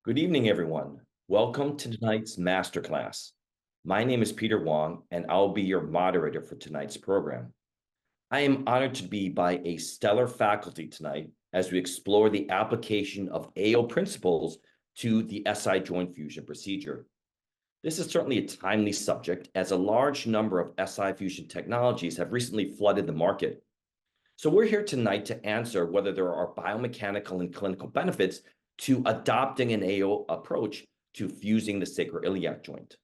Good evening, everyone. Welcome to tonight's masterclass. My name is Peter Wong, and I'll be your moderator for tonight's program. I am honored to be by a stellar faculty tonight as we explore the application of AO principles to the SI joint fusion procedure. This is certainly a timely subject as a large number of SI fusion technologies have recently flooded the market. So we're here tonight to answer whether there are biomechanical and clinical benefits to adopting an AO approach to fusing the sacroiliac joint.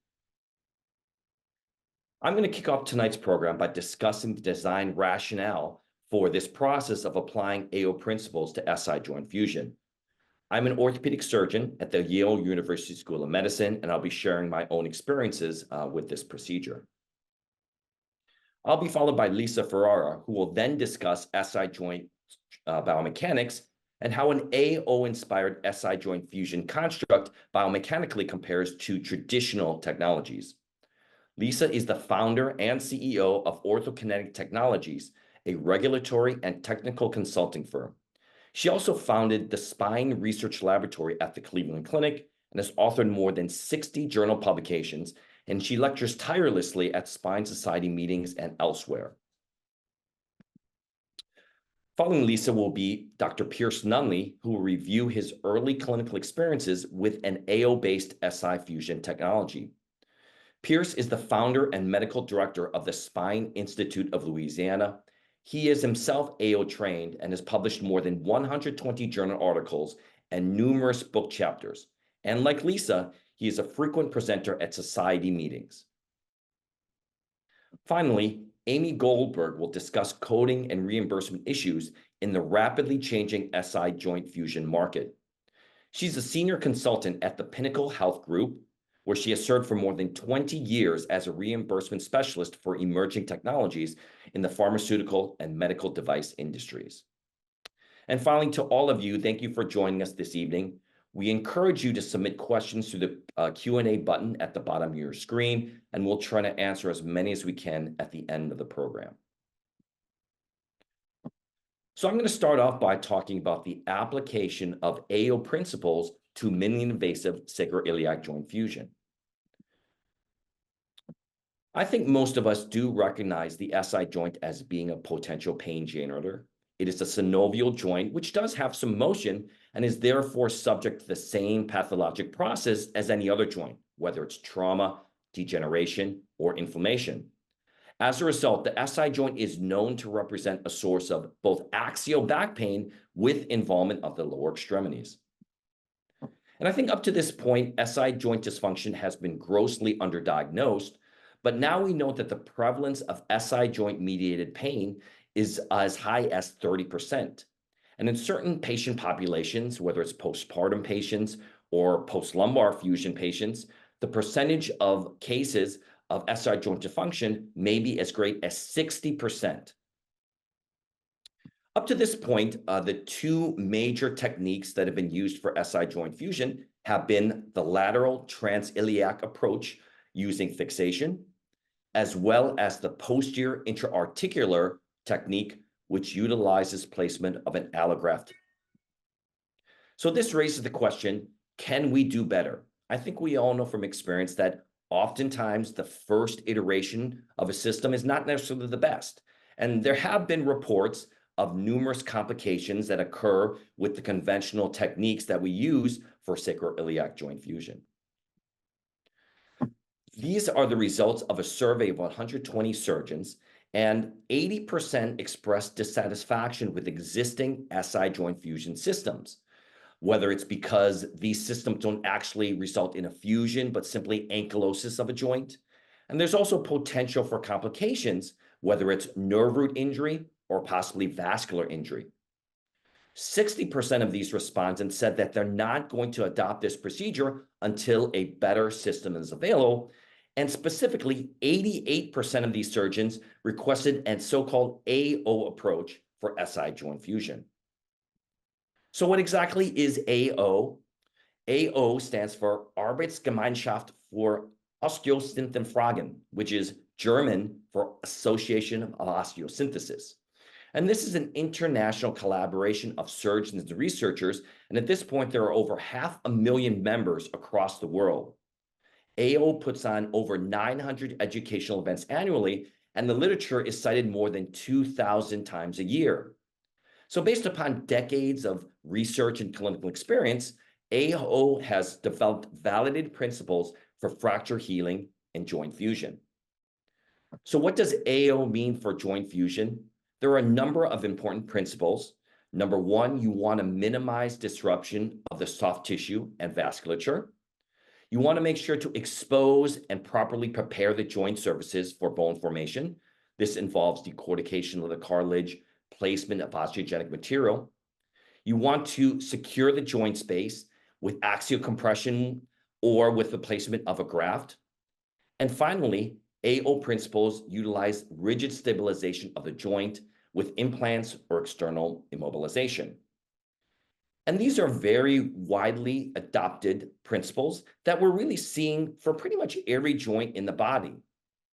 I'm going to kick off tonight's program by discussing the design rationale for this process of applying AO principles to SI joint fusion. I'm an orthopedic surgeon at the Yale University School of Medicine, and I'll be sharing my own experiences with this procedure. I'll be followed by Lisa Ferrara, who will then discuss SI joint biomechanics and how an AO-inspired SI joint fusion construct biomechanically compares to traditional technologies. Lisa is the founder and CEO of Orthokinetic Technologies, a regulatory and technical consulting firm. She also founded the Spine Research Laboratory at the Cleveland Clinic and has authored more than 60 journal publications, and she lectures tirelessly at Spine Society meetings and elsewhere. Following Lisa will be Dr. Pierce Nunley, who will review his early clinical experiences with an AO-based SI fusion technology. Pierce is the founder and medical director of the Spine Institute of Louisiana. He is himself AO trained and has published more than 120 journal articles and numerous book chapters. And like Lisa, he is a frequent presenter at society meetings. Finally, Amy Goldberg will discuss coding and reimbursement issues in the rapidly changing SI joint fusion market. She's a senior consultant at the Pinnacle Health Group, where she has served for more than 20 years as a reimbursement specialist for emerging technologies in the pharmaceutical and medical device industries. And finally, to all of you, thank you for joining us this evening. We encourage you to submit questions through the Q&A button at the bottom of your screen, and we'll try to answer as many as we can at the end of the program. So I'm going to start off by talking about the application of AO principles to minimally invasive sacroiliac joint fusion. I think most of us do recognize the SI joint as being a potential pain generator. It is a synovial joint, which does have some motion and is therefore subject to the same pathologic process as any other joint, whether it's trauma, degeneration, or inflammation. As a result, the SI joint is known to represent a source of both axial back pain with involvement of the lower extremities. And I think up to this point, SI joint dysfunction has been grossly underdiagnosed, but now we know that the prevalence of SI joint-mediated pain is as high as 30%. And in certain patient populations, whether it's postpartum patients or post-lumbar fusion patients, the percentage of cases of SI joint dysfunction may be as great as 60%. Up to this point, the two major techniques that have been used for SI joint fusion have been the lateral transiliac approach using fixation, as well as the posterior intra-articular technique, which utilizes placement of an allograft. So this raises the question, can we do better? I think we all know from experience that oftentimes the first iteration of a system is not necessarily the best. And there have been reports of numerous complications that occur with the conventional techniques that we use for sacroiliac joint fusion. These are the results of a survey of 120 surgeons, and 80% expressed dissatisfaction with existing SI joint fusion systems, whether it's because these systems don't actually result in a fusion, but simply ankylosis of a joint. And there's also potential for complications, whether it's nerve root injury or possibly vascular injury. 60% of these respondents said that they're not going to adopt this procedure until a better system is available. And specifically, 88% of these surgeons requested a so-called AO approach for SI joint fusion. So what exactly is AO? AO stands for Arbeitsgemeinschaft für Osteosynthefragen, which is German for Association of Osteosynthesis. And this is an international collaboration of surgeons and researchers. And at this point, there are over 500,000 members across the world. AO puts on over 900 educational events annually, and the literature is cited more than 2,000 times a year. So based upon decades of research and clinical experience, AO has developed validated principles for fracture healing and joint fusion. So what does AO mean for joint fusion? There are a number of important principles. Number one, you want to minimize disruption of the soft tissue and vasculature. You want to make sure to expose and properly prepare the joint surfaces for bone formation. This involves decortication of the cartilage, placement of osteogenic material. You want to secure the joint space with axial compression or with the placement of a graft. And finally, AO principles utilize rigid stabilization of the joint with implants or external immobilization. And these are very widely adopted principles that we're really seeing for pretty much every joint in the body,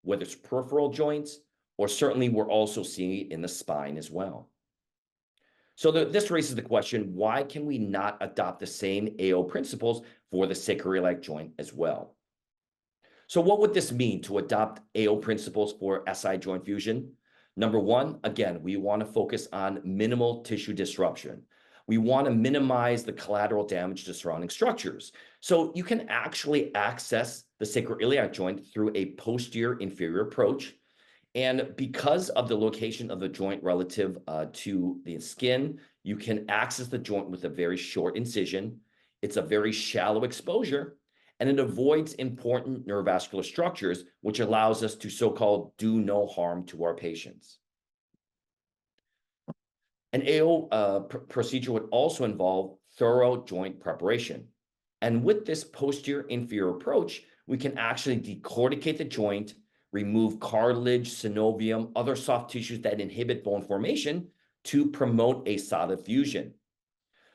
whether it's peripheral joints, or certainly we're also seeing it in the spine as well. So this raises the question, why can we not adopt the same AO principles for the sacroiliac joint as well? So what would this mean to adopt AO principles for SI joint fusion? Number one, again, we want to focus on minimal tissue disruption. We want to minimize the collateral damage to surrounding structures. So you can actually access the sacroiliac joint through a posterior inferior approach. And because of the location of the joint relative to the skin, you can access the joint with a very short incision. It's a very shallow exposure, and it avoids important neurovascular structures, which allows us to so-called do no harm to our patients. An AO procedure would also involve thorough joint preparation. And with this posterior inferior approach, we can actually decorticate the joint, remove cartilage, synovium, other soft tissues that inhibit bone formation to promote a solid fusion.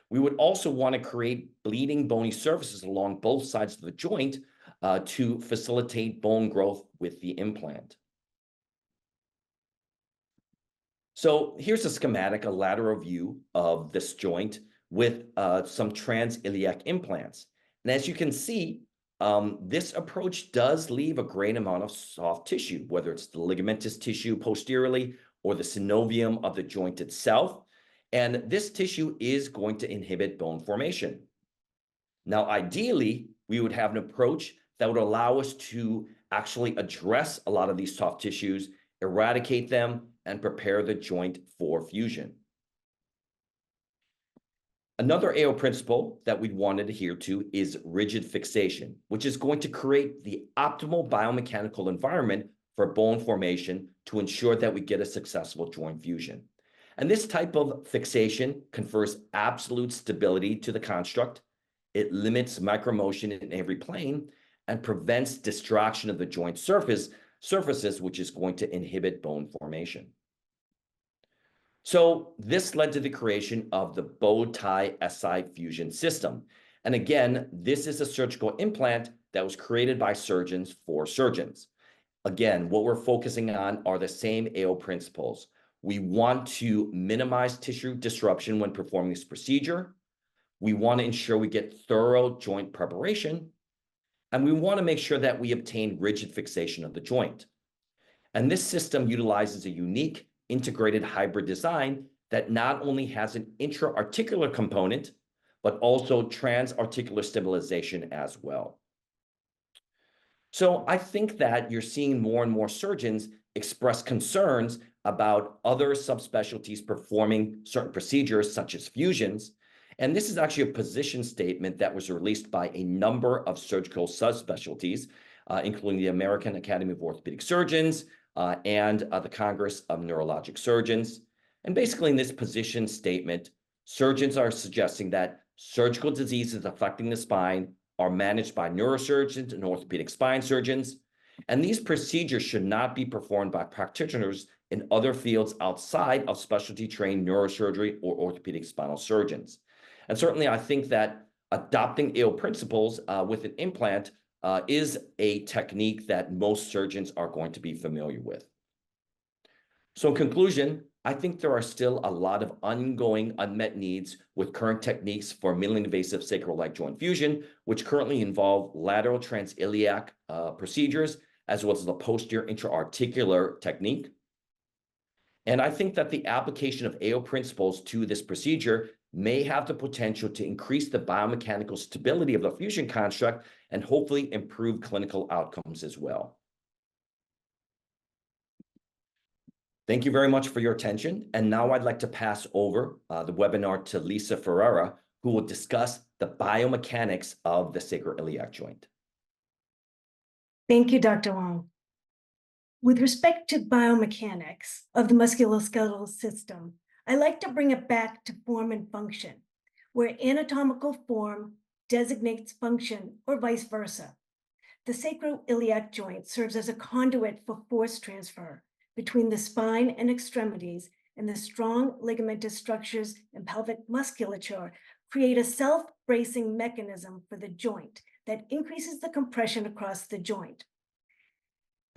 We would also want to create bleeding bony surfaces along both sides of the joint to facilitate bone growth with the implant. So here's a schematic, a lateral view of this joint with some transiliac implants. And as you can see, this approach does leave a great amount of soft tissue, whether it's the ligamentous tissue posteriorly or the synovium of the joint itself. And this tissue is going to inhibit bone formation. Now, ideally, we would have an approach that would allow us to actually address a lot of these soft tissues, eradicate them, and prepare the joint for fusion. Another AO principle that we want to adhere to is rigid fixation, which is going to create the optimal biomechanical environment for bone formation to ensure that we get a successful joint fusion. And this type of fixation confers absolute stability to the construct. It limits micromotion in every plane and prevents distraction of the joint surfaces, which is going to inhibit bone formation. So this led to the creation of the bow tie SI fusion system. And again, this is a surgical implant that was created by surgeons for surgeons. Again, what we're focusing on are the same AO principles. We want to minimize tissue disruption when performing this procedure. We want to ensure we get thorough joint preparation. And we want to make sure that we obtain rigid fixation of the joint. And this system utilizes a unique integrated hybrid design that not only has an intra-articular component, but also trans-articular stabilization as well. So I think that you're seeing more and more surgeons express concerns about other subspecialties performing certain procedures such as fusions. And this is actually a position statement that was released by a number of surgical subspecialties, including the American Academy of Orthopedic Surgeons, and the Congress of Neurologic Surgeons. And basically in this position statement, surgeons are suggesting that surgical diseases affecting the spine are managed by neurosurgeons and orthopedic spine surgeons. And these procedures should not be performed by practitioners in other fields outside of specialty trained neurosurgery or orthopedic spinal surgeons. And certainly I think that adopting AO principles with an implant is a technique that most surgeons are going to be familiar with. So in conclusion, I think there are still a lot of ongoing unmet needs with current techniques for minimally invasive sacroiliac joint fusion, which currently involve lateral transiliac procedures, as well as the posterior intra-articular technique. And I think that the application of AO principles to this procedure may have the potential to increase the biomechanical stability of the fusion construct and hopefully improve clinical outcomes as well. Thank you very much for your attention. And now I'd like to pass over the webinar to Lisa Ferreira, who will discuss the biomechanics of the sacroiliac joint. Thank you, Dr. Wong. With respect to biomechanics of the musculoskeletal system, I like to bring it back to form and function, where anatomical form designates function or vice versa. The sacroiliac joint serves as a conduit for force transfer between the spine and extremities, and the strong ligamentous structures and pelvic musculature create a self-bracing mechanism for the joint that increases the compression across the joint.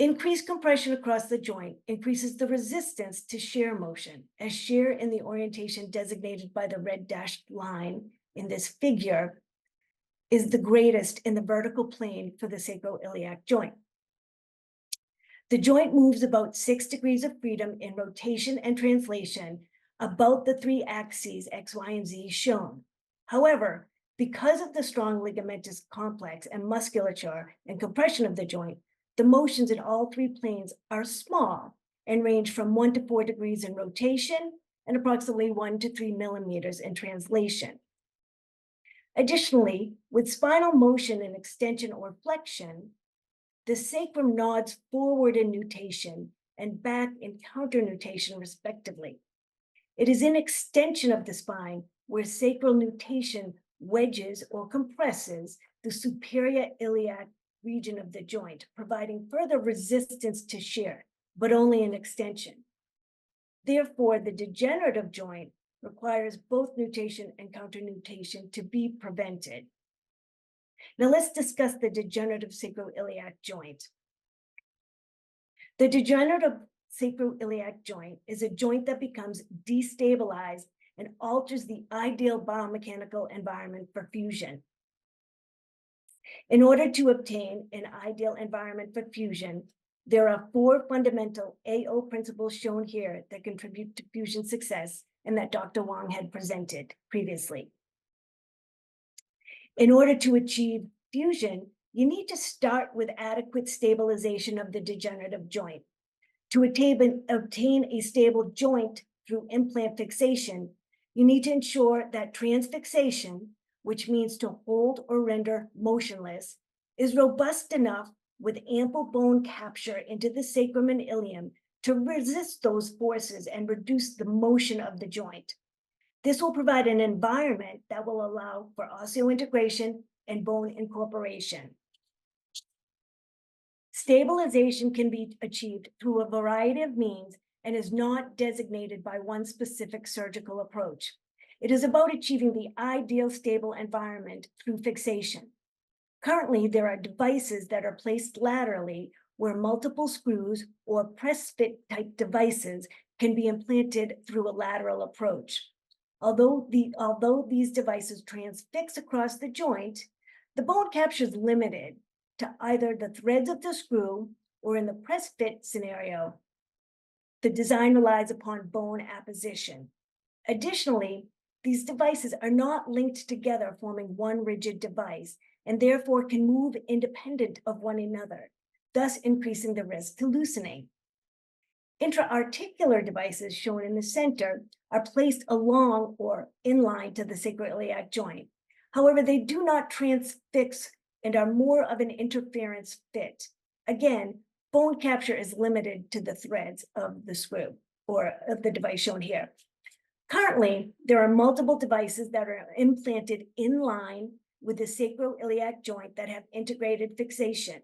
Increased compression across the joint increases the resistance to shear motion, as shear in the orientation designated by the red dashed line in this figure is the greatest in the vertical plane for the sacroiliac joint. The joint moves about 6 degrees of freedom in rotation and translation about the 3 axes X, Y, and Z shown. However, because of the strong ligamentous complex and musculature and compression of the joint, the motions in all 3 planes are small and range from 1 to 4 degrees in rotation and approximately 1 to 3 millimeters in translation. Additionally, with spinal motion and extension or flexion, the sacrum nods forward in nutation and back in counter nutation, respectively. It is in extension of the spine where sacral nutation wedges or compresses the superior iliac region of the joint, providing further resistance to shear, but only in extension. Therefore, the degenerative joint requires both nutation and counter nutation to be prevented. Now let's discuss the degenerative sacroiliac joint. The degenerative sacroiliac joint is a joint that becomes destabilized and alters the ideal biomechanical environment for fusion. In order to obtain an ideal environment for fusion, there are 4 fundamental AO principles shown here that contribute to fusion success and that Dr. Wong had presented previously. In order to achieve fusion, you need to start with adequate stabilization of the degenerative joint. To obtain a stable joint through implant fixation, you need to ensure that transfixation, which means to hold or render motionless, is robust enough with ample bone capture into the sacrum and ilium to resist those forces and reduce the motion of the joint. This will provide an environment that will allow for osseointegration and bone incorporation. Stabilization can be achieved through a variety of means and is not designated by one specific surgical approach. It is about achieving the ideal stable environment through fixation. Currently, there are devices that are placed laterally where multiple screws or press fit type devices can be implanted through a lateral approach. Although these devices transfix across the joint, the bone capture is limited to either the threads of the screw or, in the press fit scenario, the design relies upon bone apposition. Additionally, these devices are not linked together, forming one rigid device, and therefore can move independent of one another, thus increasing the risk to loosening. Intra-articular devices shown in the center are placed along or inline to the sacroiliac joint. However, they do not transfix and are more of an interference fit. Again, bone capture is limited to the threads of the screw or of the device shown here. Currently, there are multiple devices that are implanted in line with the sacroiliac joint that have integrated fixation.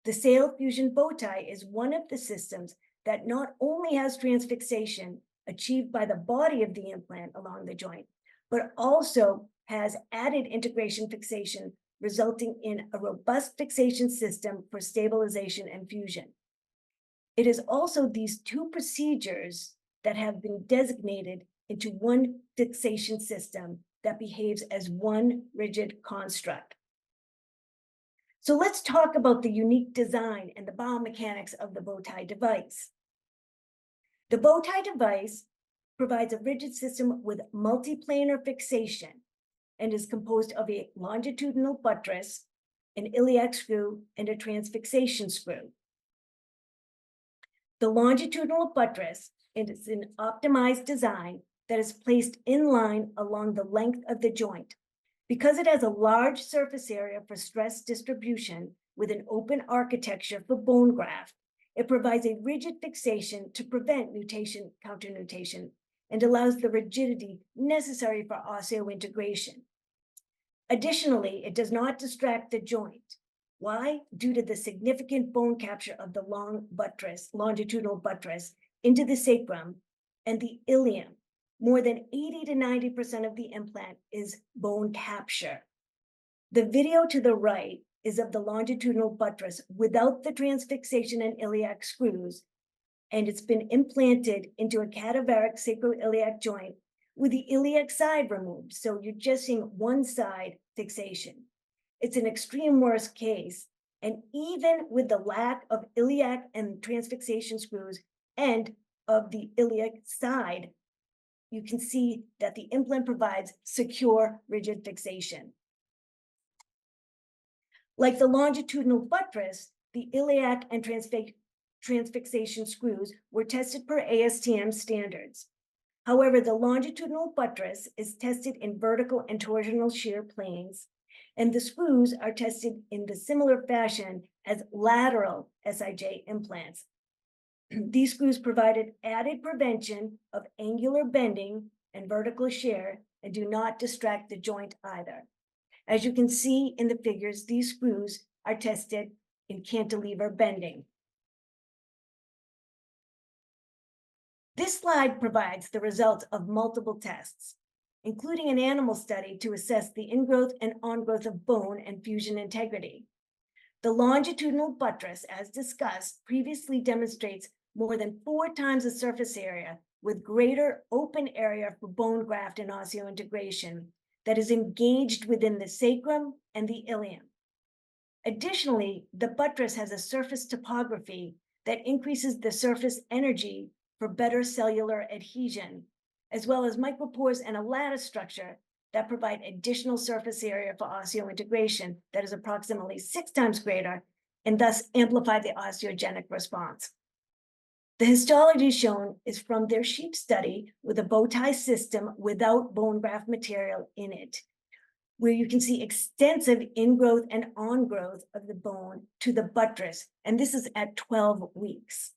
The sail fusion bow tie is one of the systems that not only has transfixation achieved by the body of the implant along the joint, but also has added integration fixation, resulting in a robust fixation system for stabilization and fusion. It is also these 2 procedures that have been designated into one fixation system that behaves as one rigid construct. So let's talk about the unique design and the biomechanics of the bow tie device. The bow tie device provides a rigid system with multiplanar fixation and is composed of a longitudinal buttress, an iliac screw, and a transfixation screw. The longitudinal buttress is an optimized design that is placed in line along the length of the joint. Because it has a large surface area for stress distribution with an open architecture for bone graft, it provides a rigid fixation to prevent nutation, counternutation, and allows the rigidity necessary for osseointegration. Additionally, it does not distract the joint. Why? Due to the significant bone capture of the longitudinal buttress into the sacrum and the ilium. More than 80 to 90% of the implant is bone capture. The video to the right is of the longitudinal buttress without the transfixation and iliac screws, and it's been implanted into a cadaveric sacroiliac joint with the iliac side removed. So you're just seeing one side fixation. It's an extreme worst case. And even with the lack of iliac and transfixation screws and of the iliac side, you can see that the implant provides secure, rigid fixation. Like the longitudinal buttress, the iliac and transfixation screws were tested per ASTM standards. However, the longitudinal buttress is tested in vertical and torsional shear planes, and the screws are tested in the similar fashion as lateral SIJ implants. These screws provided added prevention of angular bending and vertical shear and do not distract the joint either. As you can see in the figures, these screws are tested in cantilever bending. This slide provides the results of multiple tests, including an animal study to assess the ingrowth and ongrowth of bone and fusion integrity. The longitudinal buttress, as discussed, previously demonstrates more than 4 times the surface area with greater open area for bone graft and osseointegration that is engaged within the sacrum and the ilium. Additionally, the buttress has a surface topography that increases the surface energy for better cellular adhesion, as well as micropores and a lattice structure that provide additional surface area for osseointegration that is approximately 6 times greater and thus amplify the osteogenic response. The histology shown is from their sheep study with a bow tie system without bone graft material in it, where you can see extensive ingrowth and ongrowth of the bone to the buttress, and this is at 12 weeks.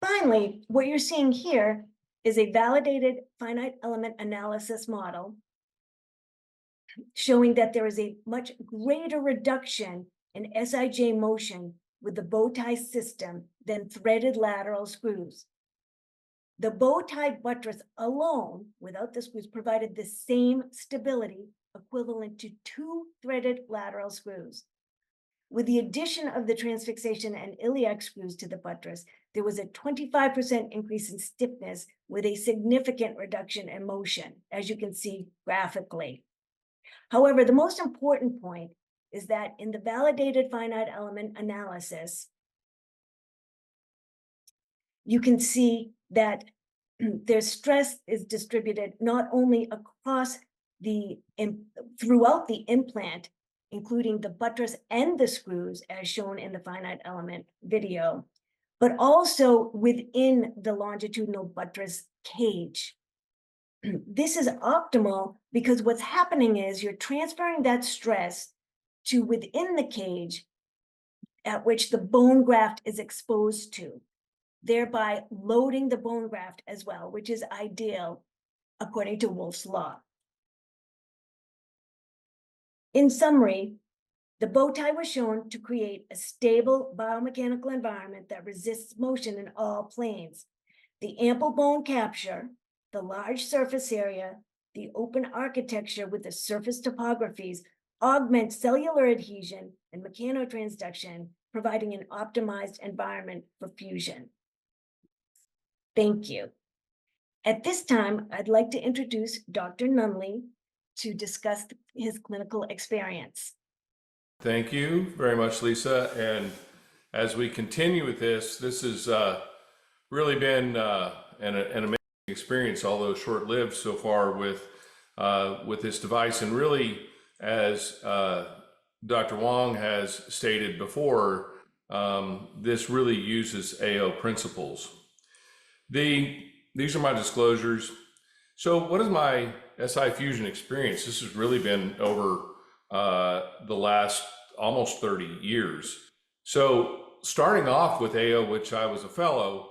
Finally, what you're seeing here is a validated finite element analysis model showing that there is a much greater reduction in SIJ motion with the bow tie system than threaded lateral screws. The bow tie buttress alone, without the screws, provided the same stability equivalent to 2 threaded lateral screws. With the addition of the transfixation and iliac screws to the buttress, there was a 25% increase in stiffness with a significant reduction in motion, as you can see graphically. However, the most important point is that in the validated finite element analysis, you can see that their stress is distributed not only across throughout the implant, including the buttress and the screws, as shown in the finite element video, but also within the longitudinal buttress cage. This is optimal because what's happening is you're transferring that stress to within the cage at which the bone graft is exposed to, thereby loading the bone graft as well, which is ideal according to Wolff's law. In summary, the bow tie was shown to create a stable biomechanical environment that resists motion in all planes. The ample bone capture, the large surface area, the open architecture with the surface topographies augment cellular adhesion and mechanotransduction, providing an optimized environment for fusion. Thank you. At this time, I'd like to introduce Dr. Nunley to discuss his clinical experience. Thank you very much, Lisa. And as we continue with this has really been an amazing experience, although short-lived so far with this device. And really, as Dr. Wong has stated before, this really uses AO principles. These are my disclosures. So what is my SI fusion experience? This has really been over the last almost 30 years. So starting off with AO, which I was a fellow,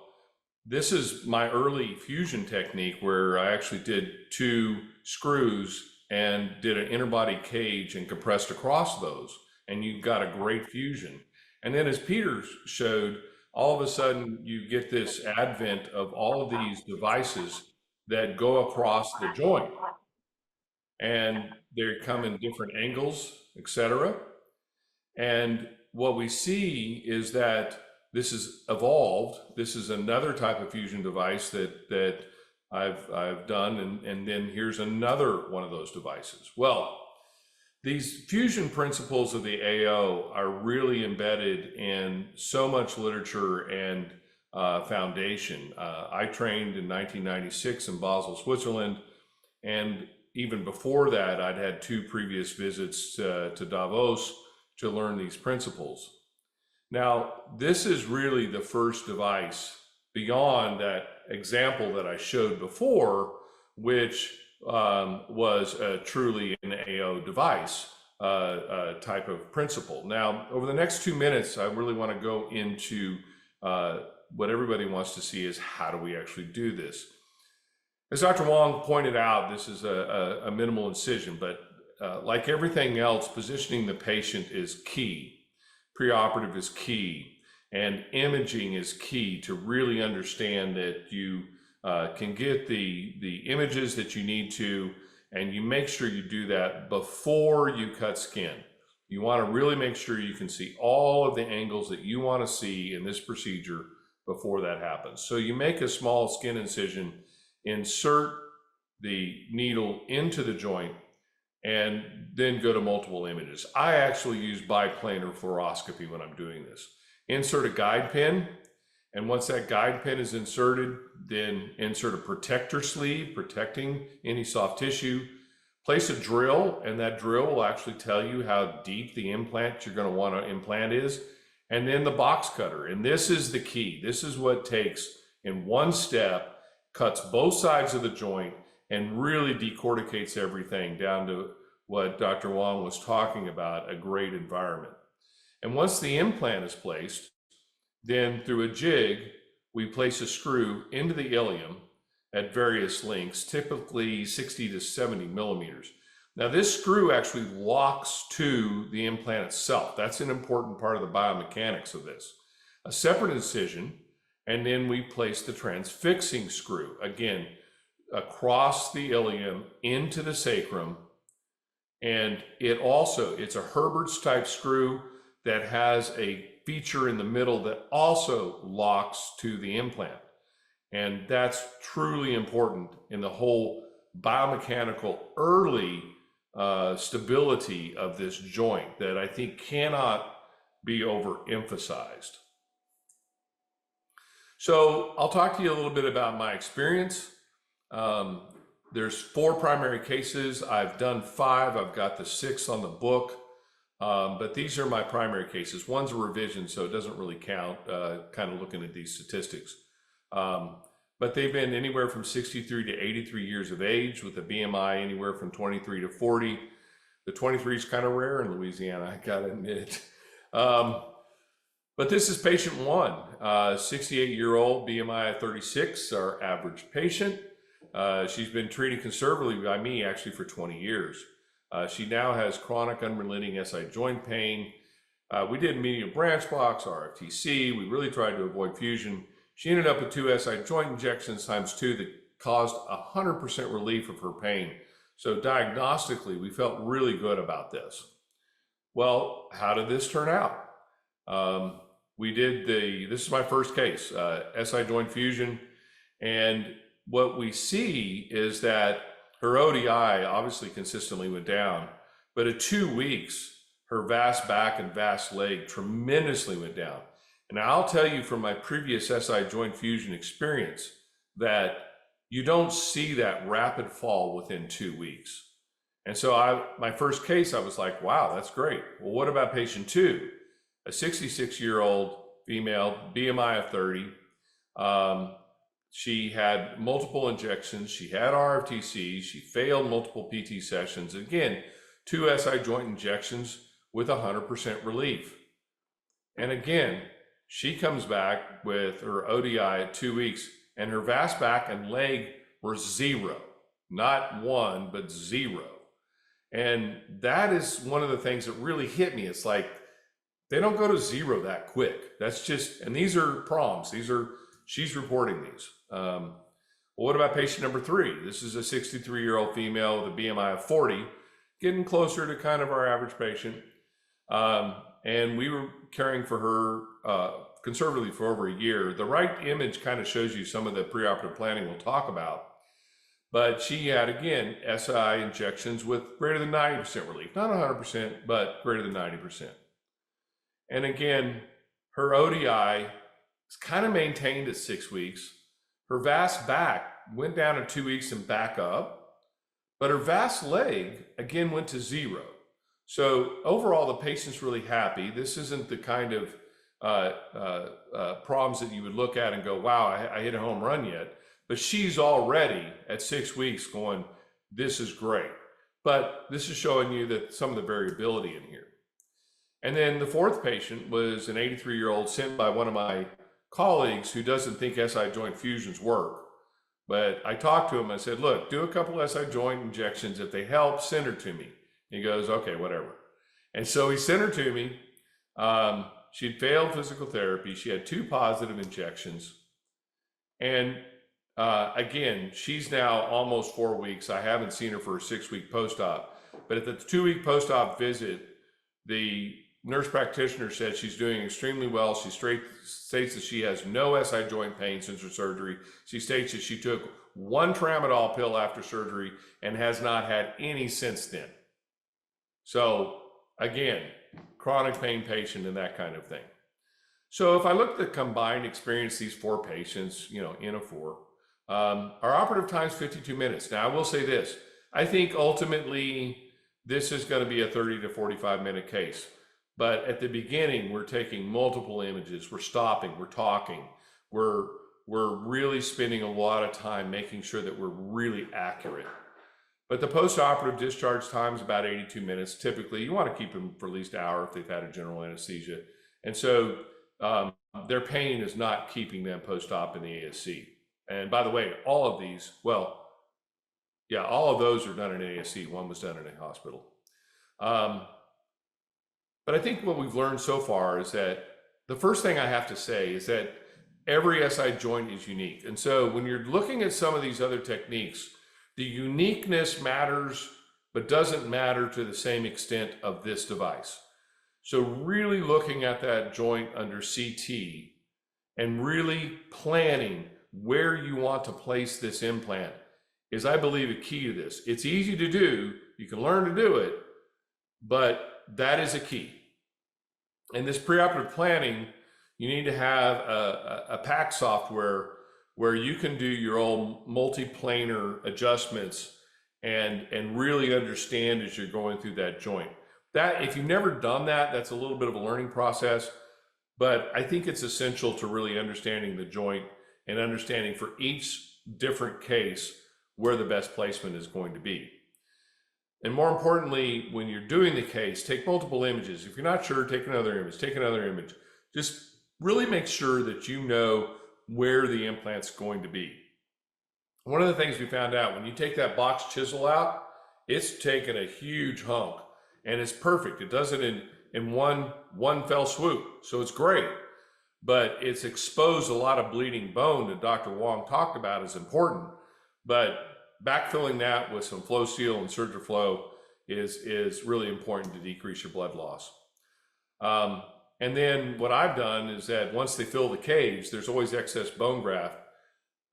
this is my early fusion technique where I actually did 2 screws and did an interbody cage and compressed across those, and you got a great fusion. And then as Peter showed, all of a sudden you get this advent of all of these devices that go across the joint, and they come in different angles, etc. And what we see is that this is evolved. This is another type of fusion device that I've done, and then here's another one of those devices. Well, these fusion principles of the AO are really embedded in so much literature and foundation. I trained in 1996 in Basel, Switzerland, and even before that, I'd had 2 previous visits to Davos to learn these principles. Now, this is really the first device beyond that example that I showed before, which was truly an AO device type of principle. Now, over the next 2 minutes, I really want to go into what everybody wants to see is how do we actually do this? As Dr. Wong pointed out, this is a minimal incision, but like everything else, positioning the patient is key. Preoperative is key, and imaging is key to really understand that you can get the images that you need to, and you make sure you do that before you cut skin. You want to really make sure you can see all of the angles that you want to see in this procedure before that happens. So you make a small skin incision, insert the needle into the joint, and then go to multiple images. I actually use biplanar fluoroscopy when I'm doing this. Insert a guide pin, and once that guide pin is inserted, then insert a protector sleeve, protecting any soft tissue. Place a drill, and that drill will actually tell you how deep the implant you're going to want to implant is. And then the box cutter, and this is the key. This is what takes in one step, cuts both sides of the joint, and really decorticates everything down to what Dr. Wong was talking about, a great environment. And once the implant is placed, then through a jig, we place a screw into the ilium at various lengths, typically 60 to 70 millimeters. Now this screw actually locks to the implant itself. That's an important part of the biomechanics of this. A separate incision, and then we place the transfixing screw, again, across the ilium into the sacrum. And it's a Herbert's type screw that has a feature in the middle that also locks to the implant. And that's truly important in the whole biomechanical early stability of this joint that I think cannot be overemphasized. So I'll talk to you a little bit about my experience. There's 4 primary cases. I've done 5. I've got the 6th on the book. But these are my primary cases. One's a revision, so it doesn't really count, kind of looking at these statistics. But they've been anywhere from 63 to 83 years of age with a BMI anywhere from 23 to 40. The 23 is kind of rare in Louisiana, I gotta admit. But this is patient 1, 68-year-old, BMI of 36, our average patient. She's been treated conservatively by me actually for 20 years. She now has chronic unrelenting SI joint pain. We did medial branch blocks, RFTC. We really tried to avoid fusion. She ended up with 2 SI joint injections times 2 that caused 100% relief of her pain. So diagnostically, we felt really good about this. Well, how did this turn out? This is my first case, SI joint fusion. And what we see is that her ODI obviously consistently went down, but at 2 weeks, her VAS back and VAS leg tremendously went down. And I'll tell you from my previous SI joint fusion experience that you don't see that rapid fall within 2 weeks. And so my first case, I was like, wow, that's great. Well, what about patient 2? A 66-year-old female, BMI of 30. She had multiple injections. She had RFTCs. She failed multiple PT sessions. Again, 2 SI joint injections with 100% relief. And again, she comes back with her ODI at 2 weeks, and her VAS back and leg were 0, not 1, but 0. And that is one of the things that really hit me. It's like, they don't go to 0 that quick. That's just, and these are proms. She's reporting these. Well, what about patient number 3? This is a 63-year-old female with a BMI of 40, getting closer to kind of our average patient. And we were caring for her conservatively for over a year. The right image kind of shows you some of the preoperative planning we'll talk about. But she had, again, SI injections with greater than 90% relief. Not 100%, but greater than 90%. And again, her ODI is kind of maintained at 6 weeks. Her VAS back went down in 2 weeks and back up, but her VAS leg again went to 0. So overall, the patient's really happy. This isn't the kind of problems that you would look at and go, wow, I hit a home run yet. But she's already at 6 weeks going, this is great. But this is showing you that some of the variability in here. And then the 4th patient was an 83-year-old sent by one of my colleagues who doesn't think SI joint fusions work. But I talked to him. I said, look, do a couple SI joint injections. If they help, send her to me. He goes, okay, whatever. And so he sent her to me. She'd failed physical therapy. She had 2 positive injections. And again, she's now almost 4 weeks. I haven't seen her for a 6-week post-op. But at the 2-week post-op visit, the nurse practitioner said she's doing extremely well. She states that she has no SI joint pain since her surgery. She states that she took 1 tramadol pill after surgery and has not had any since then. So again, chronic pain patient and that kind of thing. So if I look at the combined experience, these 4 patients, N of 4, our operative time is 52 minutes. Now I will say this, I think ultimately this is going to be a 30 to 45 minute case. But at the beginning, we're taking multiple images, we're stopping, we're talking, we're really spending a lot of time making sure that we're really accurate. But the post-operative discharge time is about 82 minutes. Typically, you want to keep them for at least an hour if they've had a general anesthesia. And so their pain is not keeping them post-op in the ASC. And by the way, all of these, all of those are done in ASC. One was done in a hospital. But I think what we've learned so far is that the first thing I have to say is that every SI joint is unique. And so when you're looking at some of these other techniques, the uniqueness matters, but doesn't matter to the same extent of this device. So really looking at that joint under CT and really planning where you want to place this implant is, I believe, a key to this. It's easy to do. You can learn to do it, but that is a key. In this preoperative planning, you need to have a PAC software where you can do your own multi-planar adjustments and really understand as you're going through that joint. That, if you've never done that, that's a little bit of a learning process, but I think it's essential to really understanding the joint and understanding for each different case where the best placement is going to be. And more importantly, when you're doing the case, take multiple images. If you're not sure, take another image, take another image. Just really make sure that you know where the implant's going to be. One of the things we found out, when you take that box chisel out, it's taken a huge hunk and it's perfect. It does it in one fell swoop. So it's great, but it's exposed a lot of bleeding bone that Dr. Wong talked about is important. But backfilling that with some flow seal and SurgiFlow is really important to decrease your blood loss. And then what I've done is that once they fill the cage, there's always excess bone graft.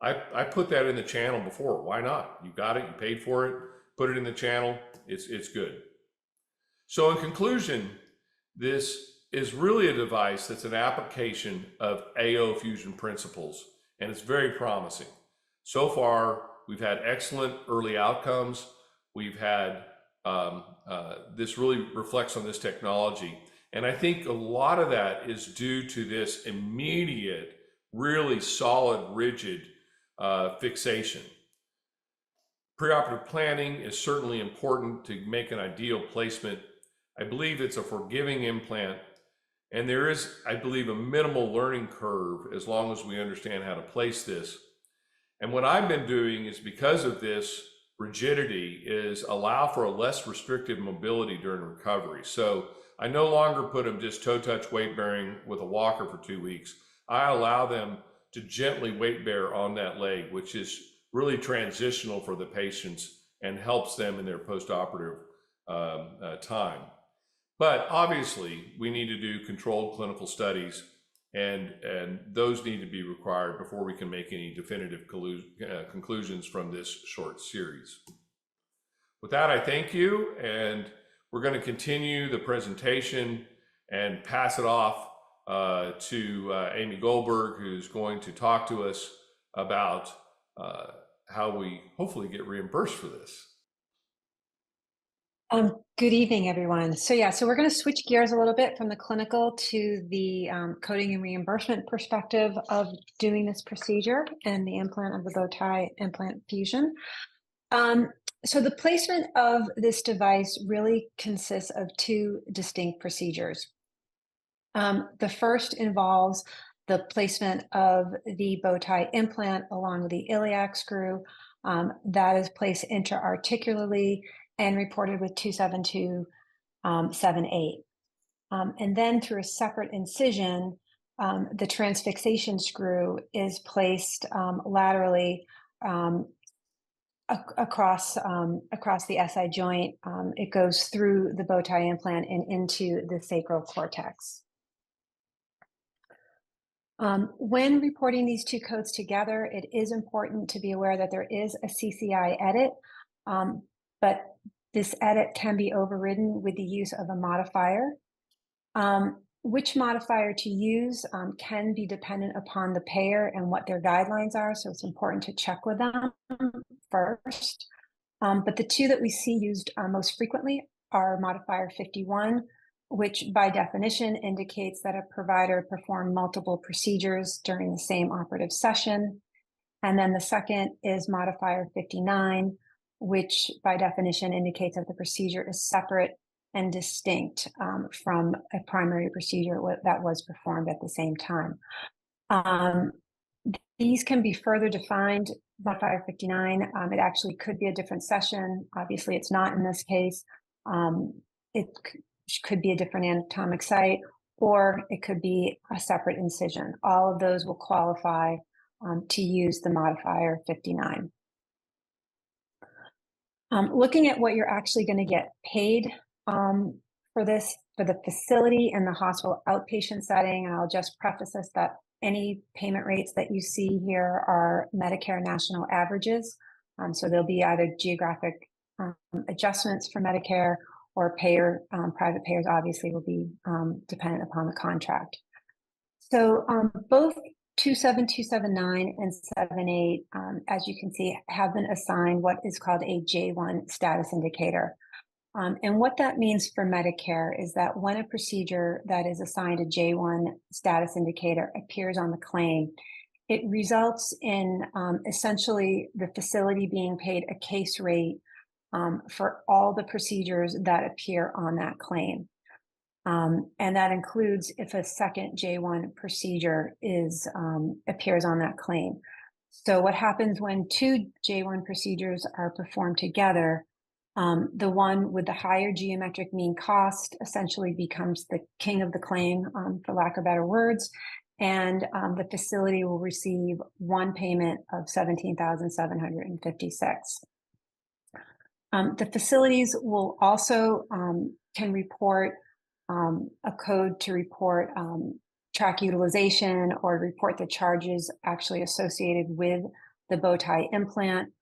I put that in the channel before. Why not? You got it, you paid for it, put it in the channel, it's good. So in conclusion, this is really a device that's an application of AO fusion principles, and it's very promising. So far, we've had excellent early outcomes. We've had, this really reflects on this technology. And I think a lot of that is due to this immediate, really solid, rigid fixation. Preoperative planning is certainly important to make an ideal placement. I believe it's a forgiving implant, and there is, I believe, a minimal learning curve as long as we understand how to place this. And what I've been doing is, because of this rigidity, is allow for a less restrictive mobility during recovery. So I no longer put them just toe touch weight bearing with a walker for 2 weeks. I allow them to gently weight bear on that leg, which is really transitional for the patients and helps them in their postoperative time. But obviously, we need to do controlled clinical studies, and those need to be required before we can make any definitive conclusions from this short series. With that, I thank you, and we're going to continue the presentation and pass it off to Amy Goldberg, who's going to talk to us about how we hopefully get reimbursed for this. Good evening, everyone. So we're going to switch gears a little bit from the clinical to the coding and reimbursement perspective of doing this procedure and the implant of the bow tie implant fusion. So the placement of this device really consists of two distinct procedures. The first involves the placement of the bow tie implant along with the iliac screw that is placed intra-articularly and reported with 27278. And then through a separate incision, the transfixation screw is placed laterally across the SI joint. It goes through the bow tie implant and into the sacral cortex. When reporting these two codes together, it is important to be aware that there is a CCI edit, but this edit can be overridden with the use of a modifier. Which modifier to use can be dependent upon the payer and what their guidelines are, so it's important to check with them first. But the two that we see used most frequently are modifier 51, which by definition indicates that a provider performed multiple procedures during the same operative session. And then the second is modifier 59, which by definition indicates that the procedure is separate and distinct from a primary procedure that was performed at the same time. These can be further defined. Modifier 59, it actually could be a different session. Obviously, it's not in this case. It could be a different anatomic site, or it could be a separate incision. All of those will qualify to use the modifier 59. Looking at what you're actually going to get paid for this, for the facility and the hospital outpatient setting, and I'll just preface this that any payment rates that you see here are Medicare national averages. So there'll be either geographic adjustments for Medicare or payer, private payers obviously will be dependent upon the contract. So both 27279 and 78, as you can see, have been assigned what is called a J1 status indicator. And what that means for Medicare is that when a procedure that is assigned a J1 status indicator appears on the claim, it results in essentially the facility being paid a case rate for all the procedures that appear on that claim. And that includes if a second J1 procedure appears on that claim. So what happens when two J1 procedures are performed together, the one with the higher geometric mean cost essentially becomes the king of the claim, for lack of better words, and the facility will receive one payment of $17,756. The facilities will also can report a code to report track utilization or report the charges actually associated with the bow tie implant.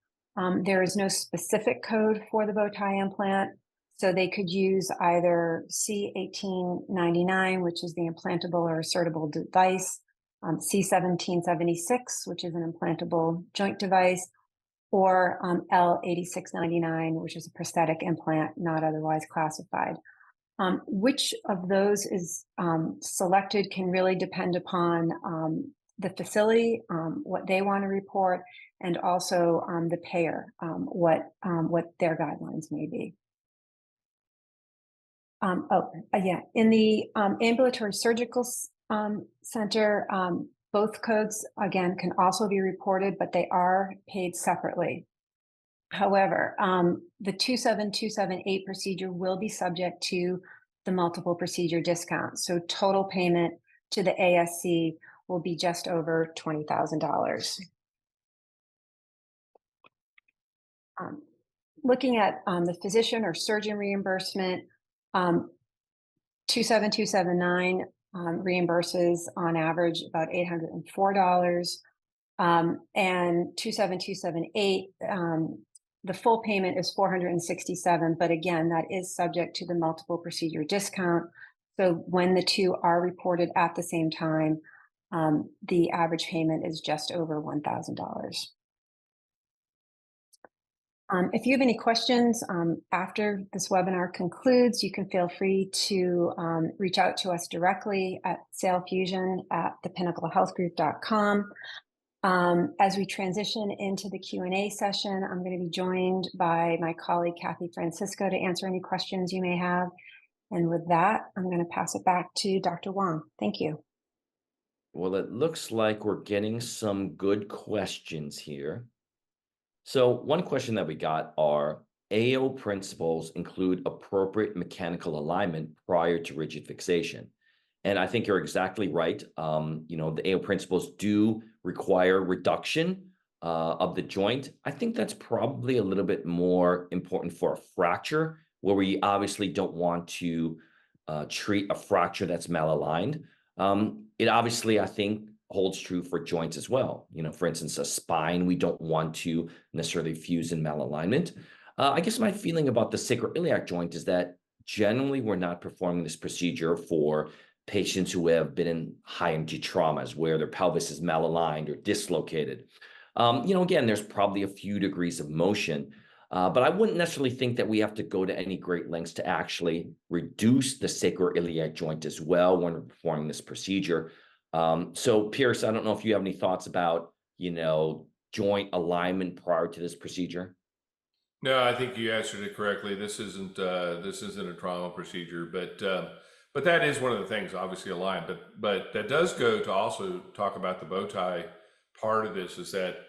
There is no specific code for the bow tie implant, so they could use either C1899, which is the implantable or assertable device, C1776, which is an implantable joint device, or L8699, which is a prosthetic implant not otherwise classified. Which of those is selected can really depend upon the facility, what they want to report, and also the payer, what their guidelines may be. In the ambulatory surgical center, both codes, again, can also be reported, but they are paid separately. However, the 27278 procedure will be subject to the multiple procedure discount. So total payment to the ASC will be just over $20,000. Looking at the physician or surgeon reimbursement, 27279 reimburses on average about $804, and 27278, the full payment is $467, but again, that is subject to the multiple procedure discount. So when the two are reported at the same time, the average payment is just over $1,000. If you have any questions after this webinar concludes, you can feel free to reach out to us directly at salefusion@thepinnaclehealthgroup.com. As we transition into the Q&A session, I'm going to be joined by my colleague, Kathy Francisco, to answer any questions you may have. And with that, I'm going to pass it back to Dr. Wong. Thank you. Well, it looks like we're getting some good questions here. So one question that we got are, AO principles include appropriate mechanical alignment prior to rigid fixation. And I think you're exactly right. The AO principles do require reduction of the joint. I think that's probably a little bit more important for a fracture, where we obviously don't want to treat a fracture that's malaligned. It obviously, I think, holds true for joints as well. For instance, a spine, we don't want to necessarily fuse in malalignment. I guess my feeling about the sacroiliac joint is that generally we're not performing this procedure for patients who have been in high energy traumas where their pelvis is malaligned or dislocated. Again, there's probably a few degrees of motion, but I wouldn't necessarily think that we have to go to any great lengths to actually reduce the sacroiliac joint as well when we're performing this procedure. So Pierce, I don't know if you have any thoughts about, joint alignment prior to this procedure. No, I think you answered it correctly. This isn't a trauma procedure, but that is one of the things, obviously aligned. But that does go to also talk about the bow tie part of this, is that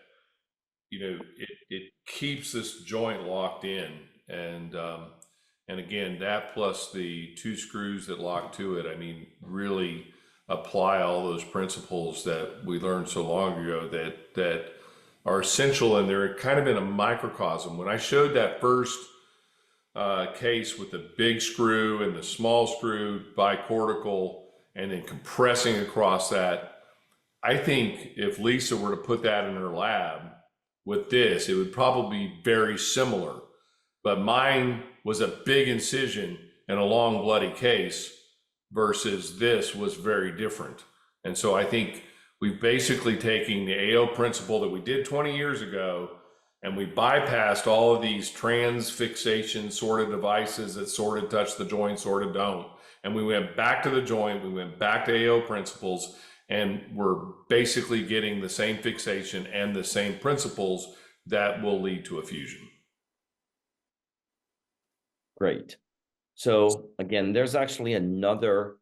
it keeps this joint locked in, and again, that plus the two screws that lock to it, really apply all those principles that we learned so long ago that are essential, and they're kind of in a microcosm. When I showed that first case with the big screw and the small screw bicortical and then compressing across that, I think if Lisa were to put that in her lab with this, it would probably be very similar. But mine was a big incision and a long bloody case versus this was very different. And so I think we've basically taken the AO principle that we did 20 years ago, and we bypassed all of these transfixation sort of devices that sort of touch the joint, sort of don't. And we went back to the joint, we went back to AO principles, and we're basically getting the same fixation and the same principles that will lead to a fusion. Great. So again, there's actually another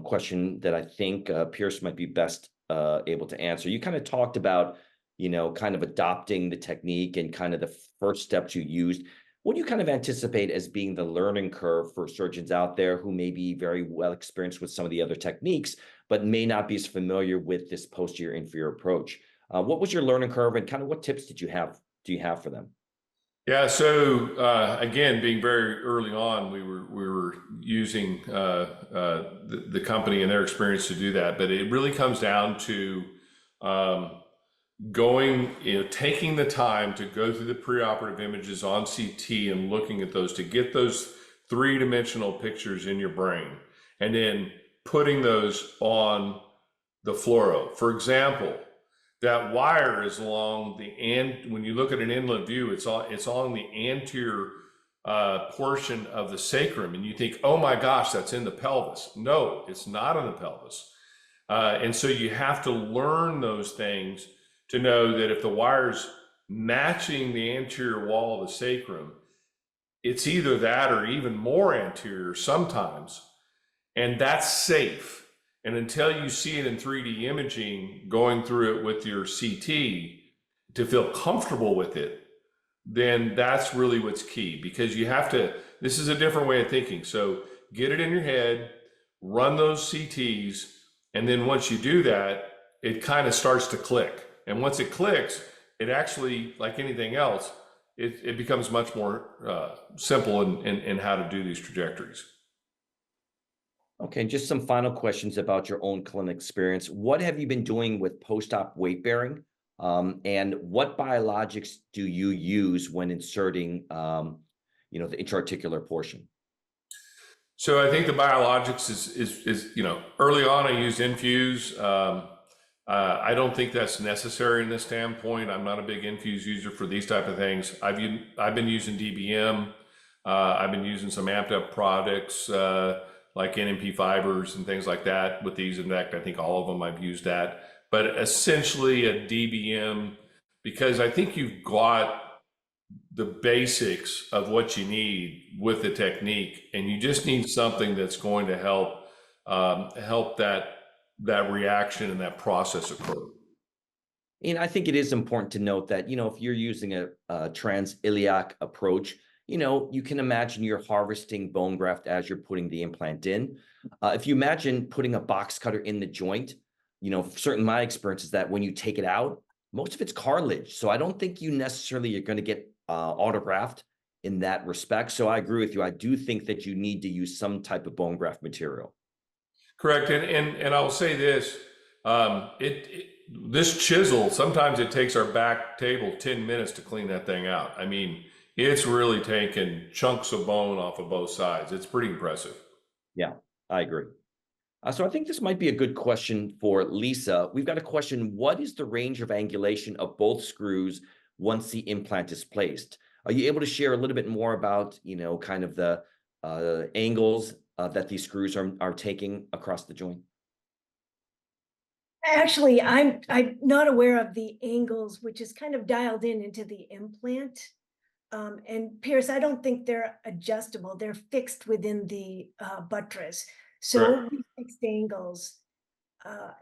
question that I think Pierce might be best able to answer. You kind of talked about, kind of adopting the technique and kind of the first steps you used. What do you kind of anticipate as being the learning curve for surgeons out there who may be very well experienced with some of the other techniques, but may not be as familiar with this posterior inferior approach? What was your learning curve, and kind of what tips do you have for them? Yeah, so again, being very early on, we were using the company and their experience to do that, but it really comes down to taking the time to go through the preoperative images on CT and looking at those to get those three-dimensional pictures in your brain, and then putting those on the fluoro. For example, that wire is along when you look at an inlet view, it's on the anterior portion of the sacrum, and you think, oh my gosh, that's in the pelvis. No, it's not in the pelvis. And so you have to learn those things to know that if the wire's matching the anterior wall of the sacrum, it's either that or even more anterior sometimes, and that's safe. And until you see it in 3D imaging, going through it with your CT to feel comfortable with it, then that's really what's key, because this is a different way of thinking. So get it in your head, run those CTs, and then once you do that, it kind of starts to click. And once it clicks, it actually, like anything else, it becomes much more simple in how to do these trajectories. Okay, just some final questions about your own clinic experience. What have you been doing with post-op weight bearing? And what biologics do you use when inserting, the intra-articular portion? So I think the biologics is early on I used Infuse. I don't think that's necessary in this standpoint. I'm not a big Infuse user for these type of things. I've been using DBM. I've been using some amped up products like NMP fibers and things like that with these. In fact, I think all of them I've used that. But essentially a DBM, because I think you've got the basics of what you need with the technique, and you just need something that's going to help that reaction and that process occur. And I think it is important to note that, if you're using a transiliac approach, you can imagine you're harvesting bone graft as you're putting the implant in. If you imagine putting a box cutter in the joint, certainly my experience is that when you take it out, most of it's cartilage. So I don't think you necessarily are going to get autograft in that respect. So I agree with you. I do think that you need to use some type of bone graft material. Correct. And I will say this, this chisel, sometimes it takes our back table 10 minutes to clean that thing out. I mean, it's really taken chunks of bone off of both sides. It's pretty impressive. Yeah, I agree. So I think this might be a good question for Lisa. We've got a question. What is the range of angulation of both screws once the implant is placed? Are you able to share a little bit more about, kind of the angles that these screws are taking across the joint? Actually, I'm not aware of the angles, which is kind of dialed into the implant. And Pierce, I don't think they're adjustable. They're fixed within the buttress. So we fixed angles.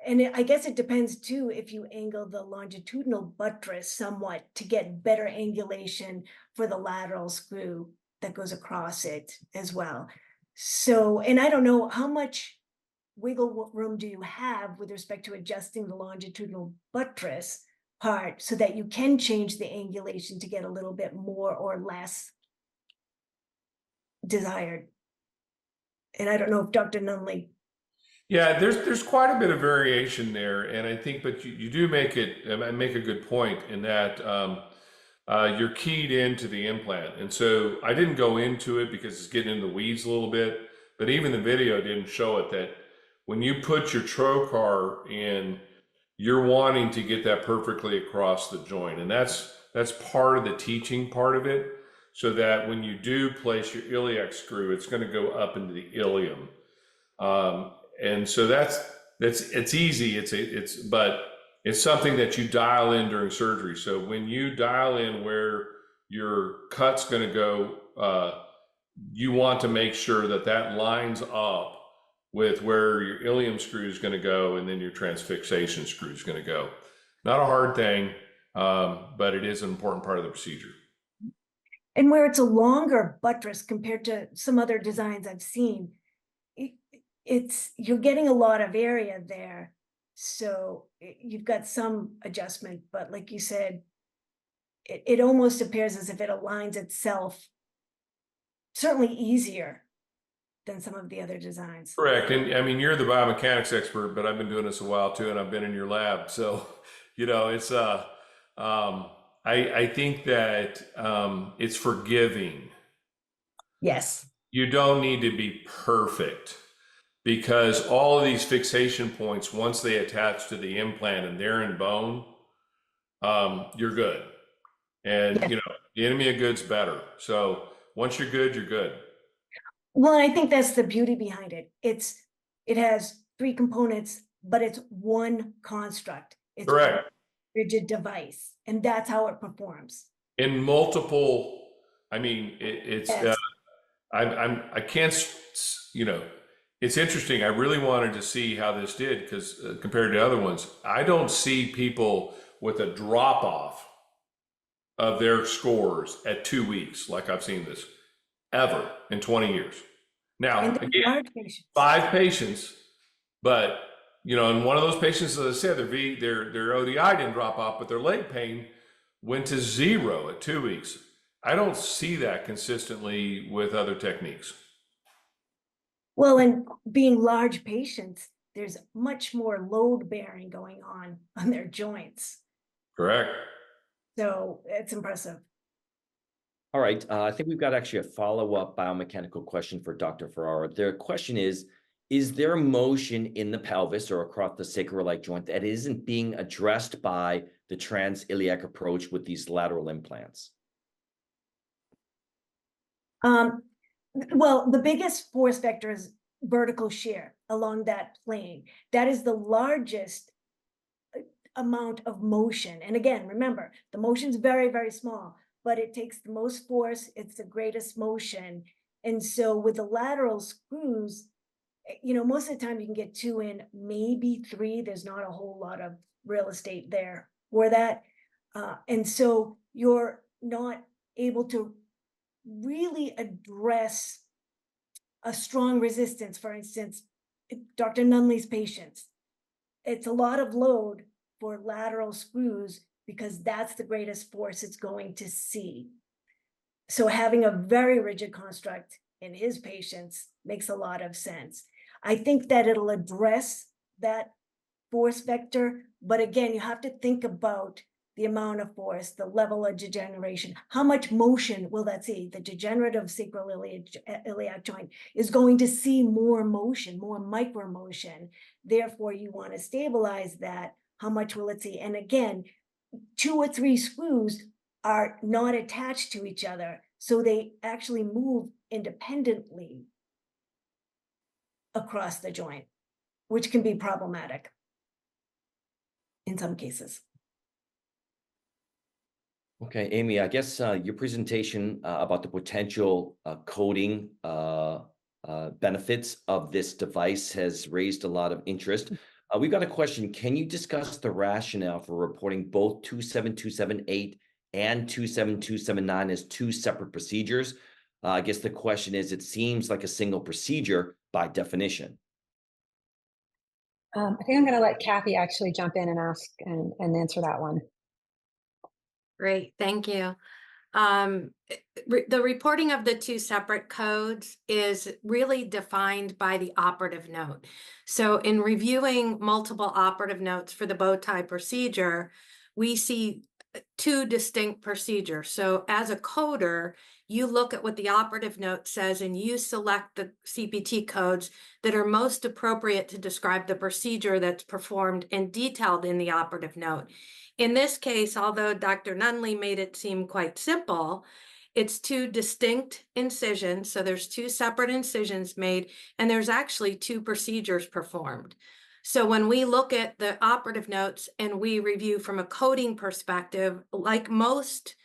And I guess it depends too if you angle the longitudinal buttress somewhat to get better angulation for the lateral screw that goes across it as well. So, and I don't know how much wiggle room do you have with respect to adjusting the longitudinal buttress part so that you can change the angulation to get a little bit more or less desired. And I don't know if Dr. Nunley. Yeah, there's quite a bit of variation there, and I think, but you do make a good point in that you're keyed into the implant, and so I didn't go into it because it's getting in the weeds a little bit, but even the video didn't show it that when you put your trocar in, you're wanting to get that perfectly across the joint, and that's part of the teaching part of it, so that when you do place your iliac screw, it's going to go up into the ilium. And so it's easy. But it's something that you dial in during surgery. So when you dial in where your cut's going to go, you want to make sure that lines up with where your ilium screw is going to go, and then your transfixation screw is going to go. Not a hard thing, but it is an important part of the procedure. And where it's a longer buttress compared to some other designs I've seen, you're getting a lot of area there. So you've got some adjustment, but like you said, it almost appears as if it aligns itself certainly easier than some of the other designs. Correct. And I mean, you're the biomechanics expert, but I've been doing this a while too, and I've been in your lab. So, It's I think that it's forgiving. Yes. You don't need to be perfect because all of these fixation points, once they attach to the implant and they're in bone, you're good. And Yes. the enemy of good's better. So once you're good, you're good. Well, I think that's the beauty behind it. It has three components, but it's one construct. It's one Correct. rigid device, and that's how it performs. In multiple, I mean, it's Yes. I can't, it's interesting. I really wanted to see how this did because compared to other ones, I don't see people with a drop off of their scores at 2 weeks like I've seen this ever in 20 years. Now, And again, large patients. 5 patients, but and one of those patients, as I said, their ODI didn't drop off, but their leg pain went to 0 at 2 weeks. I don't see that consistently with other techniques. Well, and being large patients, there's much more load bearing going on their joints. Correct. So it's impressive. All right, I think we've got actually a follow-up biomechanical question for Dr. Ferrara. The question is there motion in the pelvis or across the sacroiliac joint that isn't being addressed by the transiliac approach with these lateral implants? Well, the biggest force vector is vertical shear along that plane. That is the largest amount of motion. And again, remember, the motion's very, very small, but it takes the most force. It's the greatest motion. And so with the lateral screws, most of the time you can get 2 in, maybe 3. There's not a whole lot of real estate there for that. And so you're not able to really address a strong resistance. For instance, Dr. Nunley's patients, it's a lot of load for lateral screws because that's the greatest force it's going to see. So having a very rigid construct in his patients makes a lot of sense. I think that it'll address that force vector, but again, you have to think about the amount of force, the level of degeneration, how much motion will that see? The degenerative sacroiliac joint is going to see more motion, more micro motion. Therefore, you want to stabilize that. How much will it see? And again, 2 or 3 screws are not attached to each other, so they actually move independently across the joint, which can be problematic in some cases. Okay, Amy, I guess your presentation about the potential coding benefits of this device has raised a lot of interest. We've got a question. Can you discuss the rationale for reporting both 27278 and 27279 as 2 separate procedures? I guess the question is, it seems like a single procedure by definition. I think I'm going to let Kathy actually jump in and ask and answer that one. Great, thank you. The reporting of the 2 separate codes is really defined by the operative note. So in reviewing multiple operative notes for the bow tie procedure, we see 2 distinct procedures. So as a coder, you look at what the operative note says and you select the CPT codes that are most appropriate to describe the procedure that's performed and detailed in the operative note. In this case, although Dr. Nunley made it seem quite simple, it's 2 distinct incisions. So there's 2 separate incisions made, and there's actually 2 procedures performed. So when we look at the operative notes and we review from a coding perspective, like most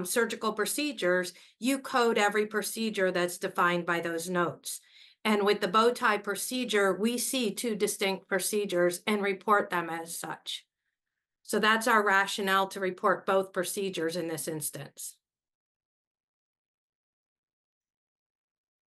surgical procedures, you code every procedure that's defined by those notes. And with the bow tie procedure, we see 2 distinct procedures and report them as such. So that's our rationale to report both procedures in this instance.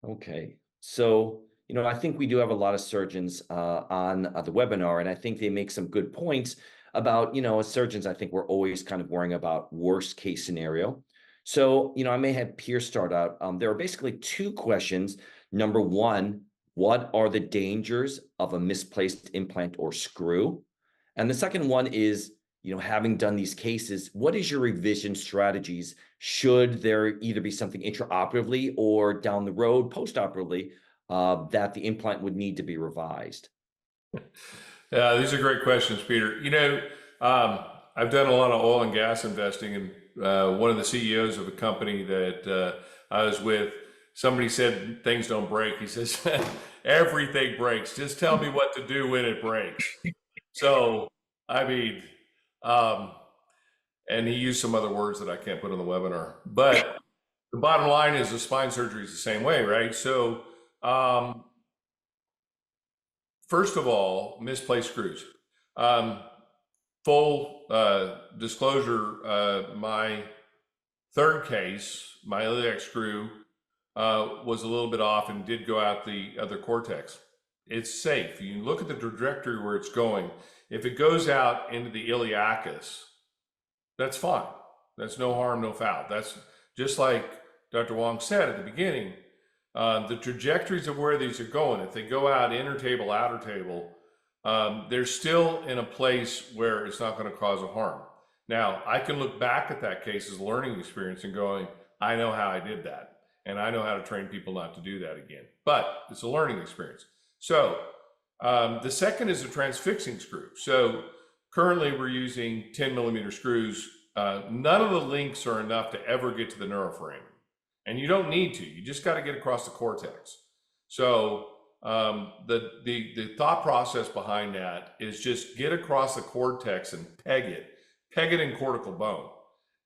Okay, so I think we do have a lot of surgeons on the webinar, and I think they make some good points about, as surgeons, I think we're always kind of worrying about worst case scenario. So, I may have Pierce start out. There are basically 2 questions. Number 1, what are the dangers of a misplaced implant or screw? And the second one is, having done these cases, what is your revision strategies? Should there either be something intraoperatively or down the road postoperatively that the implant would need to be revised? These are great questions, Peter. I've done a lot of oil and gas investing, and one of the CEOs of a company that I was with, somebody said things don't break. He says, everything breaks. Just tell me what to do when it breaks. So, I mean, and he used some other words that I can't put on the webinar. But the bottom line is the spine surgery is the same way, right? So, first of all, misplaced screws. Full disclosure, my third case, my iliac screw was a little bit off and did go out the other cortex. It's safe. You look at the trajectory where it's going. If it goes out into the iliacus, that's fine. That's no harm, no foul. That's just like Dr. Wong said at the beginning, the trajectories of where these are going, if they go out inner table, outer table, they're still in a place where it's not going to cause a harm. Now, I can look back at that case as a learning experience and going, I know how I did that. And I know how to train people not to do that again. But it's a learning experience. So the second is a transfixing screw. So currently we're using 10 millimeter screws. None of the links are enough to ever get to the neuroframe. And you don't need to. You just got to get across the cortex. So the thought process behind that is just get across the cortex and peg it in cortical bone.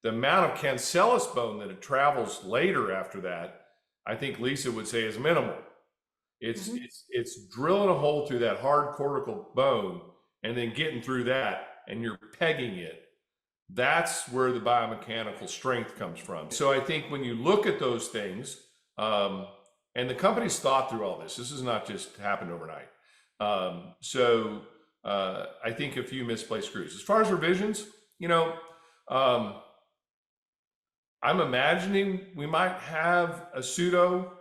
The amount of cancellous bone that it travels later after that, I think Lisa would say is minimal. It's drilling a hole through that hard cortical bone and then getting through that, and you're pegging it. That's where the biomechanical strength comes from. So I think when you look at those things, and the company's thought through all this has not just happened overnight. I think a few misplaced screws. As far as revisions, I'm imagining we might have a pseudo,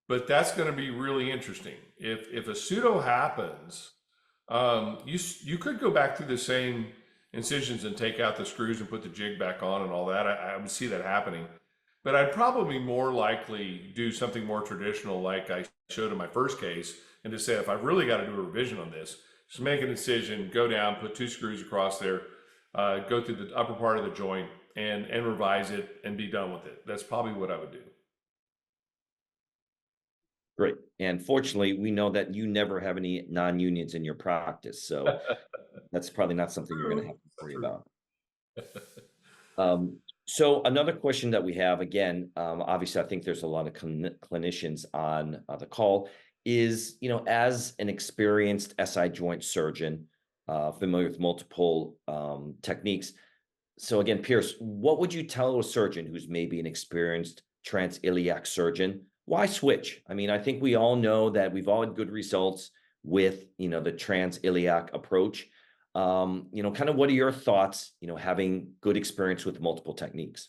but that's going to be really interesting. If a pseudo happens, you could go back through the same incisions and take out the screws and put the jig back on and all that. I would see that happening, but I'd probably more likely do something more traditional like I showed in my first case, and to say, if I've really got to do a revision on this, just make an incision, go down, put 2 screws across there, go through the upper part of the joint and revise it and be done with it. That's probably what I would do. Great. And fortunately, we know that you never have any non-unions in your practice. So that's probably not something you're going to have to worry about. So another question that we have, again, obviously, I think there's a lot of clinicians on the call, is, as an experienced SI joint surgeon, familiar with multiple techniques. So again, Pierce, what would you tell a surgeon who's maybe an experienced transiliac surgeon? Why switch? I mean, I think we all know that we've all had good results with, the transiliac approach. Kind of what are your thoughts, having good experience with multiple techniques?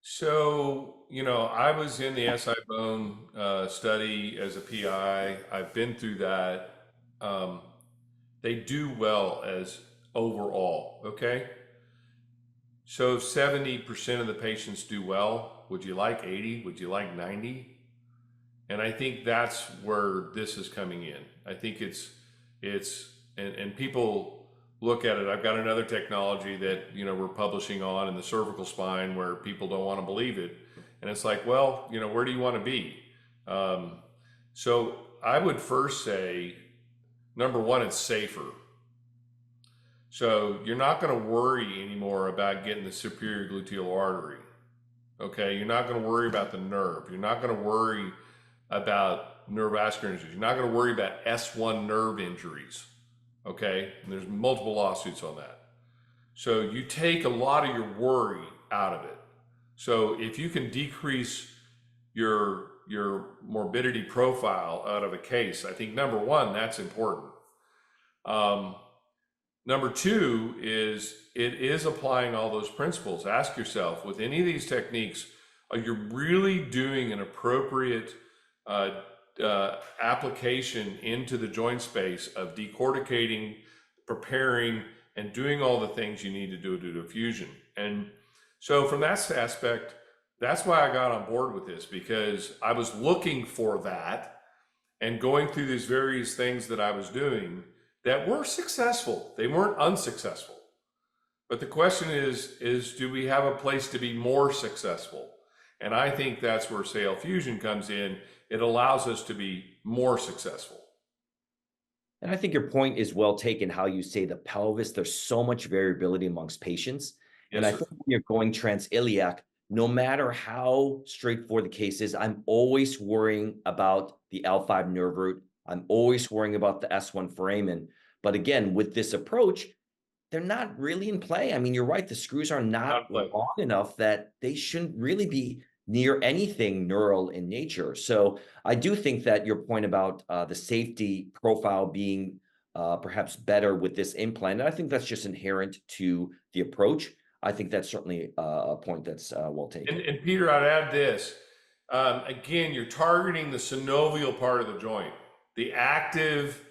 So, I was in the SI bone study as a PI. I've been through that. They do well as overall, okay? So 70% of the patients do well. Would you like 80? Would you like 90? And I think that's where this is coming in. I think and people look at it. I've got another technology that, we're publishing on in the cervical spine where people don't want to believe it. And it's like, well, where do you want to be? So I would first say, number one, it's safer. So you're not going to worry anymore about getting the superior gluteal artery. Okay, you're not going to worry about the nerve. You're not going to worry about neurovascular injuries. You're not going to worry about S1 nerve injuries. Okay, and there's multiple lawsuits on that. So you take a lot of your worry out of it. So if you can decrease your morbidity profile out of a case, I think number one, that's important. Number two is it is applying all those principles. Ask yourself, with any of these techniques, are you really doing an appropriate application into the joint space of decorticating, preparing, and doing all the things you need to do to do fusion. And so from that aspect, that's why I got on board with this, because I was looking for that and going through these various things that I was doing that were successful. They weren't unsuccessful. But the question is do we have a place to be more successful? And I think that's where Sail Fusion comes in. It allows us to be more successful. And I think your point is well taken, how you say the pelvis, there's so much variability amongst patients. And Yes, I sir. think when you're going transiliac, no matter how straightforward the case is, I'm always worrying about the L5 nerve root. I'm always worrying about the S1 foramen. But again, with this approach, they're not really in play. I mean, you're right. The screws are not Not long enough that they shouldn't really be near anything neural in nature. So I do think that your point about the safety profile being perhaps better with this implant, I think that's just inherent to the approach. I think that's certainly a point that's well taken. And Peter, I'd add this. Again, you're targeting the synovial part of the joint, the active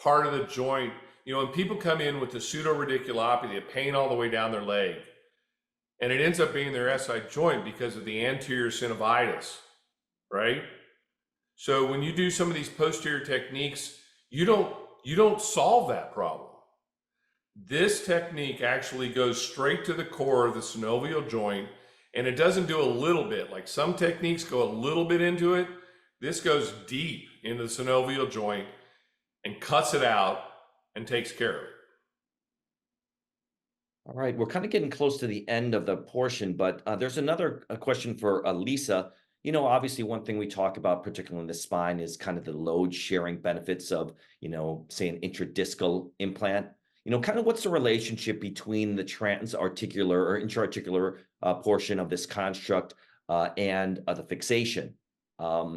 part of the joint. You know, when people come in with the pseudoradiculopathy, a pain all the way down their leg, and it ends up being their SI joint because of the anterior synovitis, right? So when you do some of these posterior techniques, you don't solve that problem. This technique actually goes straight to the core of the synovial joint, and it doesn't do a little bit. Like some techniques go a little bit into it. This goes deep into the synovial joint and cuts it out and takes care of it. All right, we're kind of getting close to the end of the portion, but there's another question for Lisa. You know, obviously, one thing we talk about, particularly in the spine, is kind of the load sharing benefits of, you know, say an intradiscal implant. You know, kind of what's the relationship between the transarticular or intraarticular portion of this construct and the fixation?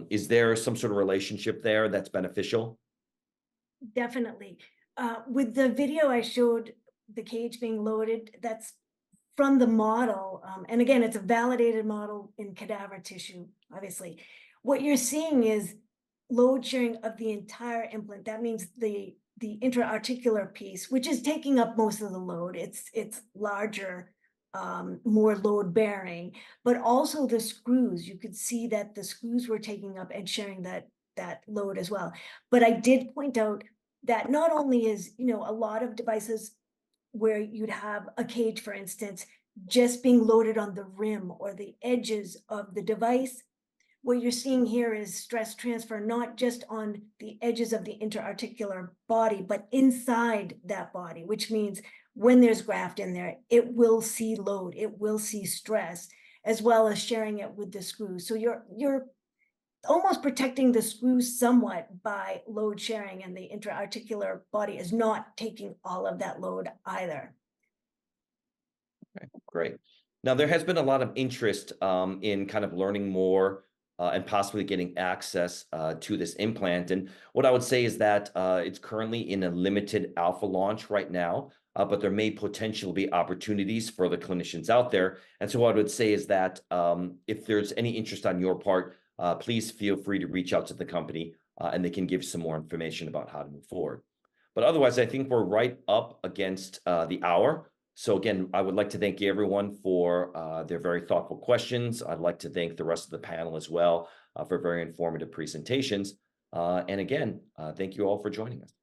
Is there some sort of relationship there that's beneficial? Definitely. With the video I showed, the cage being loaded, that's from the model. And again, it's a validated model in cadaver tissue, obviously. What you're seeing is load sharing of the entire implant. That means the intra-articular piece, which is taking up most of the load. It's larger, more load bearing, but also the screws. You could see that the screws were taking up and sharing that load as well. But I did point out that not only is, you know, a lot of devices where you'd have a cage, for instance, just being loaded on the rim or the edges of the device. What you're seeing here is stress transfer, not just on the edges of the interarticular body, but inside that body, which means when there's graft in there, it will see load, it will see stress, as well as sharing it with the screws. So you're almost protecting the screws somewhat by load sharing, and the intra-articular body is not taking all of that load either. Okay, great. Now, there has been a lot of interest in kind of learning more and possibly getting access to this implant. And what I would say is that it's currently in a limited alpha launch right now, but there may potentially be opportunities for the clinicians out there. And so what I would say is that if there's any interest on your part, please feel free to reach out to the company and they can give some more information about how to move forward. But otherwise, I think we're right up against the hour. So again, I would like to thank everyone for their very thoughtful questions. I'd like to thank the rest of the panel as well for very informative presentations. And again, thank you all for joining us.